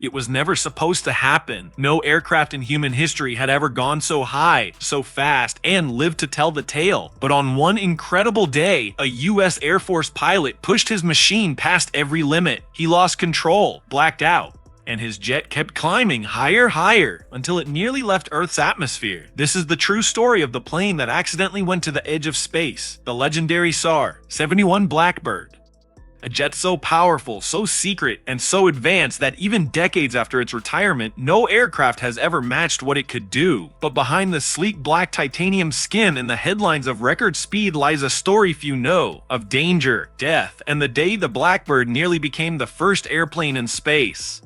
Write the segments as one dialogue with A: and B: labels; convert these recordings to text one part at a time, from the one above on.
A: It was never supposed to happen. No aircraft in human history had ever gone so high, so fast, and lived to tell the tale. But on one incredible day, a US Air Force pilot pushed his machine past every limit. He lost control, blacked out, and his jet kept climbing higher until it nearly left Earth's atmosphere. This is the true story of the plane that accidentally went to the edge of space, the legendary SR-71 Blackbird. A jet so powerful, so secret, and so advanced that even decades after its retirement, no aircraft has ever matched what it could do. But behind the sleek black titanium skin and the headlines of record speed lies a story few know, of danger, death, and the day the Blackbird nearly became the first airplane in space.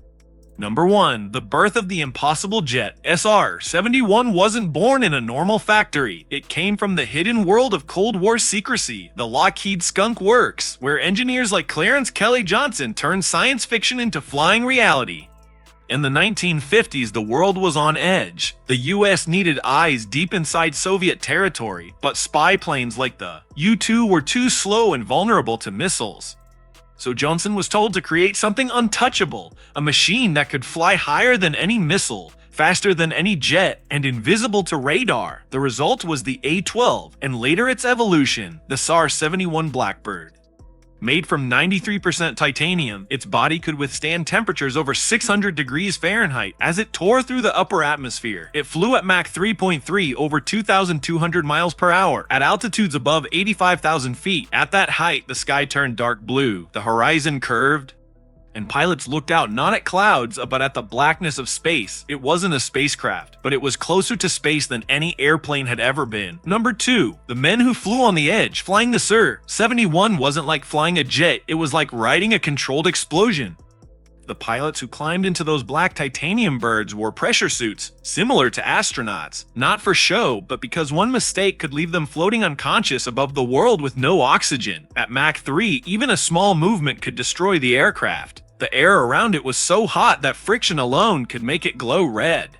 A: Number 1. The birth of the impossible jet. SR-71 wasn't born in a normal factory. It came from the hidden world of Cold War secrecy, the Lockheed Skunk Works, where engineers like Clarence Kelly Johnson turned science fiction into flying reality. In the 1950s, the world was on edge. The US needed eyes deep inside Soviet territory, but spy planes like the U-2 were too slow and vulnerable to missiles. So Johnson was told to create something untouchable, a machine that could fly higher than any missile, faster than any jet, and invisible to radar. The result was the A-12, and later its evolution, the SR-71 Blackbird. Made from 93% titanium, its body could withstand temperatures over 600 degrees Fahrenheit as it tore through the upper atmosphere. It flew at Mach 3.3 over 2,200 miles per hour at altitudes above 85,000 feet. At that height, the sky turned dark blue, the horizon curved, and pilots looked out not at clouds, but at the blackness of space. It wasn't a spacecraft, but it was closer to space than any airplane had ever been. Number 2. The men who flew on the edge. Flying the SR-71 wasn't like flying a jet, it was like riding a controlled explosion. The pilots who climbed into those black titanium birds wore pressure suits, similar to astronauts. Not for show, but because one mistake could leave them floating unconscious above the world with no oxygen. At Mach 3, even a small movement could destroy the aircraft. The air around it was so hot that friction alone could make it glow red.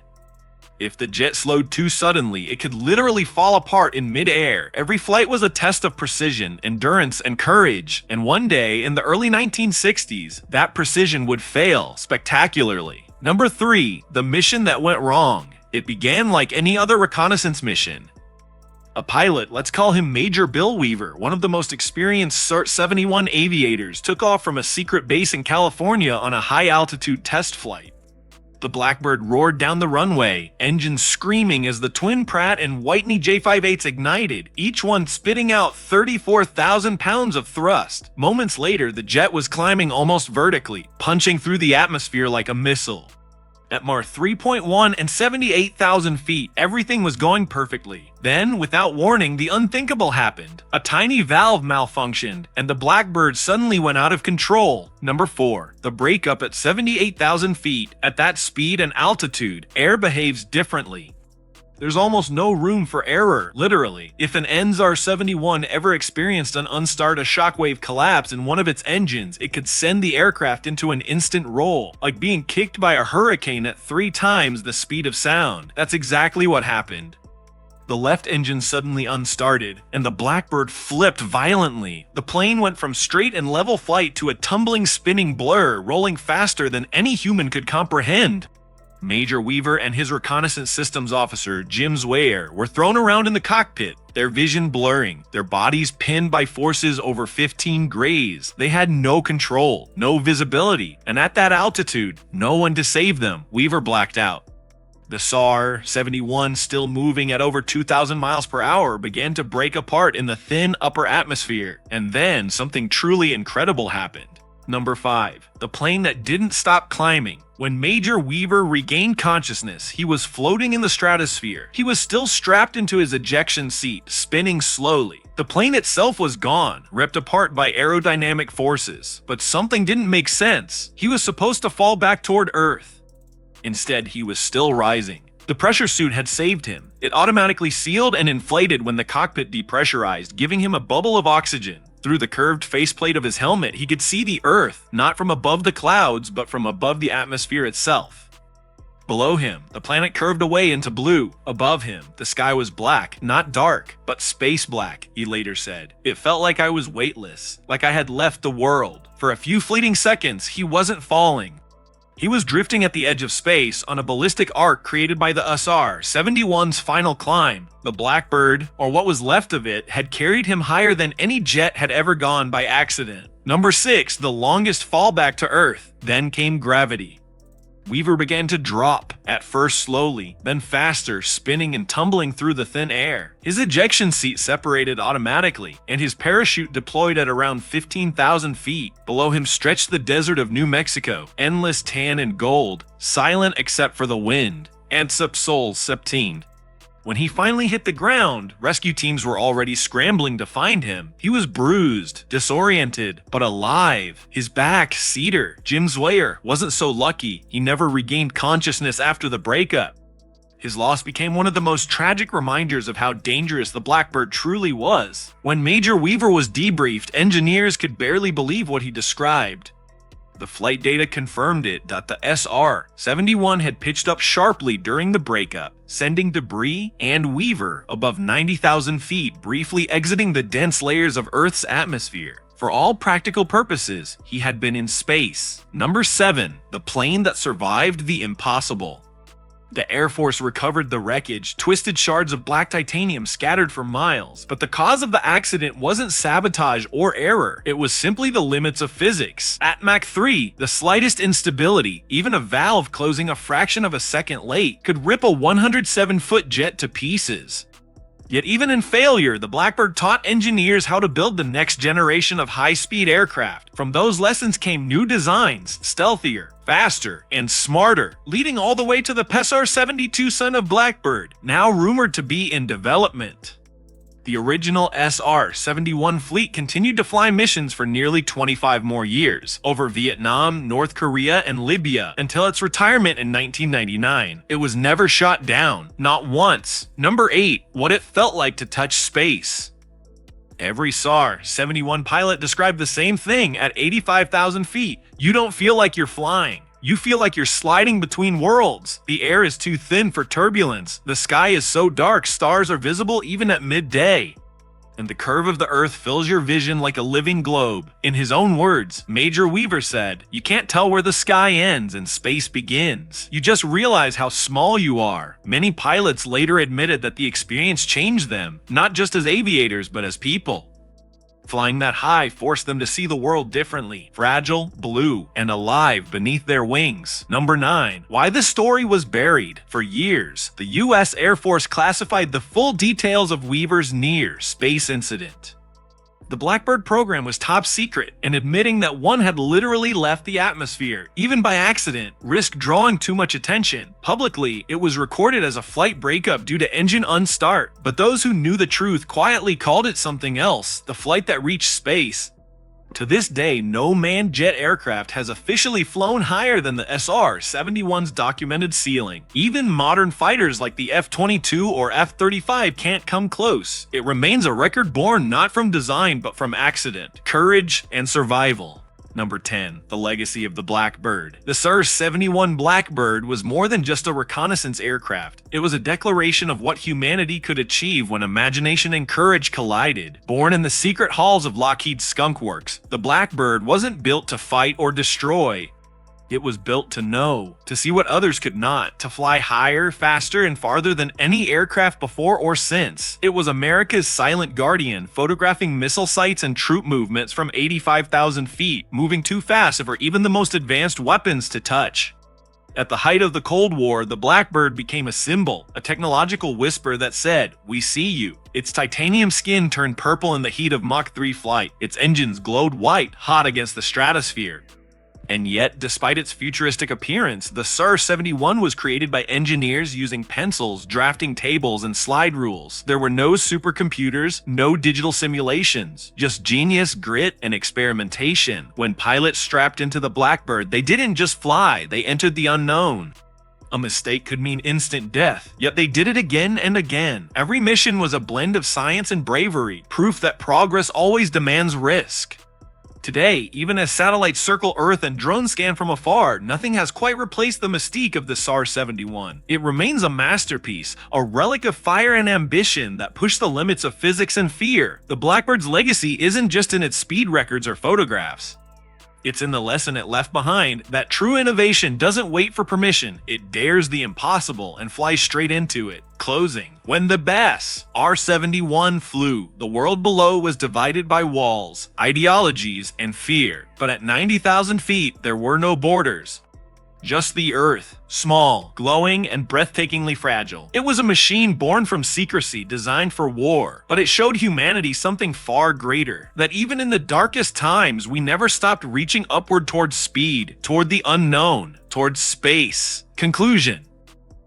A: If the jet slowed too suddenly, it could literally fall apart in mid-air. Every flight was a test of precision, endurance, and courage. And one day, in the early 1960s, that precision would fail spectacularly. Number 3. The mission that went wrong. It began like any other reconnaissance mission. A pilot, let's call him Major Bill Weaver, one of the most experienced SR-71 aviators, took off from a secret base in California on a high-altitude test flight. The Blackbird roared down the runway, engines screaming as the twin Pratt and Whitney J58s ignited, each one spitting out 34,000 pounds of thrust. Moments later, the jet was climbing almost vertically, punching through the atmosphere like a missile. At Mach 3.1 and 78,000 feet, everything was going perfectly. Then, without warning, the unthinkable happened. A tiny valve malfunctioned, and the Blackbird suddenly went out of control. Number 4. The breakup at 78,000 feet. At that speed and altitude, air behaves differently. There's almost no room for error, literally. If an SR-71 ever experienced an unstarted shockwave collapse in one of its engines, it could send the aircraft into an instant roll, like being kicked by a hurricane at 3 times the speed of sound. That's exactly what happened. The left engine suddenly unstarted, and the Blackbird flipped violently. The plane went from straight and level flight to a tumbling, spinning blur, rolling faster than any human could comprehend. Major Weaver and his reconnaissance systems officer, Jim Zwayer, were thrown around in the cockpit, their vision blurring, their bodies pinned by forces over 15 grays. They had no control, no visibility, and at that altitude, no one to save them. Weaver blacked out. The SR-71, still moving at over 2,000 miles per hour, began to break apart in the thin upper atmosphere, and then something truly incredible happened. Number 5. The plane that didn't stop climbing. When Major Weaver regained consciousness, he was floating in the stratosphere. He was still strapped into his ejection seat, spinning slowly. The plane itself was gone, ripped apart by aerodynamic forces. But something didn't make sense. He was supposed to fall back toward Earth. Instead, he was still rising. The pressure suit had saved him. It automatically sealed and inflated when the cockpit depressurized, giving him a bubble of oxygen. Through the curved faceplate of his helmet, he could see the Earth, not from above the clouds, but from above the atmosphere itself. Below him, the planet curved away into blue. Above him, the sky was black, not dark, but space black, he later said. It felt like I was weightless, like I had left the world. For a few fleeting seconds, he wasn't falling. He was drifting at the edge of space on a ballistic arc created by the SR-71's final climb. The Blackbird, or what was left of it, had carried him higher than any jet had ever gone by accident. Number 6, the longest fall back to Earth. Then came gravity. Weaver began to drop, at first slowly, then faster, spinning and tumbling through the thin air. His ejection seat separated automatically, and his parachute deployed at around 15,000 feet. Below him stretched the desert of New Mexico, endless tan and gold, silent except for the wind. And Sol 17. When he finally hit the ground, rescue teams were already scrambling to find him. He was bruised, disoriented, but alive. His back, cedar. Jim Zwayer wasn't so lucky. He never regained consciousness after the breakup. His loss became one of the most tragic reminders of how dangerous the Blackbird truly was. When Major Weaver was debriefed, engineers could barely believe what he described. The flight data confirmed it that the SR-71 had pitched up sharply during the breakup, sending debris and Weaver above 90,000 feet, briefly exiting the dense layers of Earth's atmosphere. For all practical purposes, he had been in space. Number 7, the plane that survived the impossible. The Air Force recovered the wreckage, twisted shards of black titanium scattered for miles. But the cause of the accident wasn't sabotage or error. It was simply the limits of physics. At Mach 3, the slightest instability, even a valve closing a fraction of a second late, could rip a 107-foot jet to pieces. Yet even in failure, the Blackbird taught engineers how to build the next generation of high-speed aircraft. From those lessons came new designs, stealthier, faster, and smarter, leading all the way to the SR-72 son of Blackbird, now rumored to be in development. The original SR-71 fleet continued to fly missions for nearly 25 more years, over Vietnam, North Korea, and Libya, until its retirement in 1999. It was never shot down, not once. Number 8, what it felt like to touch space. Every SR-71 pilot described the same thing at 85,000 feet. You don't feel like you're flying. You feel like you're sliding between worlds. The air is too thin for turbulence. The sky is so dark, stars are visible even at midday. And the curve of the Earth fills your vision like a living globe. In his own words, Major Weaver said, "You can't tell where the sky ends and space begins. You just realize how small you are." Many pilots later admitted that the experience changed them, not just as aviators, but as people. Flying that high forced them to see the world differently, fragile, blue, and alive beneath their wings. Number 9, why the story was buried. For years, the U.S. Air Force classified the full details of Weaver's near-space incident. The Blackbird program was top secret, and admitting that one had literally left the atmosphere, even by accident, risked drawing too much attention. Publicly, it was recorded as a flight breakup due to engine unstart, but those who knew the truth quietly called it something else, the flight that reached space. To this day, no manned jet aircraft has officially flown higher than the SR-71's documented ceiling. Even modern fighters like the F-22 or F-35 can't come close. It remains a record born not from design but from accident, courage, and survival. Number 10, the legacy of the Blackbird. The SR-71 Blackbird was more than just a reconnaissance aircraft. It was a declaration of what humanity could achieve when imagination and courage collided. Born in the secret halls of Lockheed's Skunk Works, the Blackbird wasn't built to fight or destroy. It was built to know, to see what others could not, to fly higher, faster, and farther than any aircraft before or since. It was America's silent guardian, photographing missile sites and troop movements from 85,000 feet, moving too fast for even the most advanced weapons to touch. At the height of the Cold War, the Blackbird became a symbol, a technological whisper that said, "We see you." Its titanium skin turned purple in the heat of Mach 3 flight. Its engines glowed white, hot against the stratosphere. And yet, despite its futuristic appearance, the SR-71 was created by engineers using pencils, drafting tables, and slide rules. There were no supercomputers, no digital simulations, just genius, grit, and experimentation. When pilots strapped into the Blackbird, they didn't just fly, they entered the unknown. A mistake could mean instant death, yet they did it again and again. Every mission was a blend of science and bravery, proof that progress always demands risk. Today, even as satellites circle Earth and drones scan from afar, nothing has quite replaced the mystique of the SR-71. It remains a masterpiece, a relic of fire and ambition that pushed the limits of physics and fear. The Blackbird's legacy isn't just in its speed records or photographs. It's in the lesson it left behind that true innovation doesn't wait for permission, it dares the impossible and flies straight into it. Closing. When the SR-71 flew, the world below was divided by walls, ideologies, and fear. But at 90,000 feet, there were no borders. Just the Earth, small, glowing, and breathtakingly fragile. It was a machine born from secrecy, designed for war, but it showed humanity something far greater, that even in the darkest times, we never stopped reaching upward towards speed, toward the unknown, towards space. Conclusion.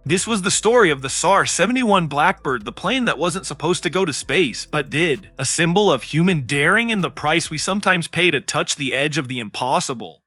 A: This was the story of the SR-71 Blackbird, the plane that wasn't supposed to go to space, but did. A symbol of human daring and the price we sometimes pay to touch the edge of the impossible.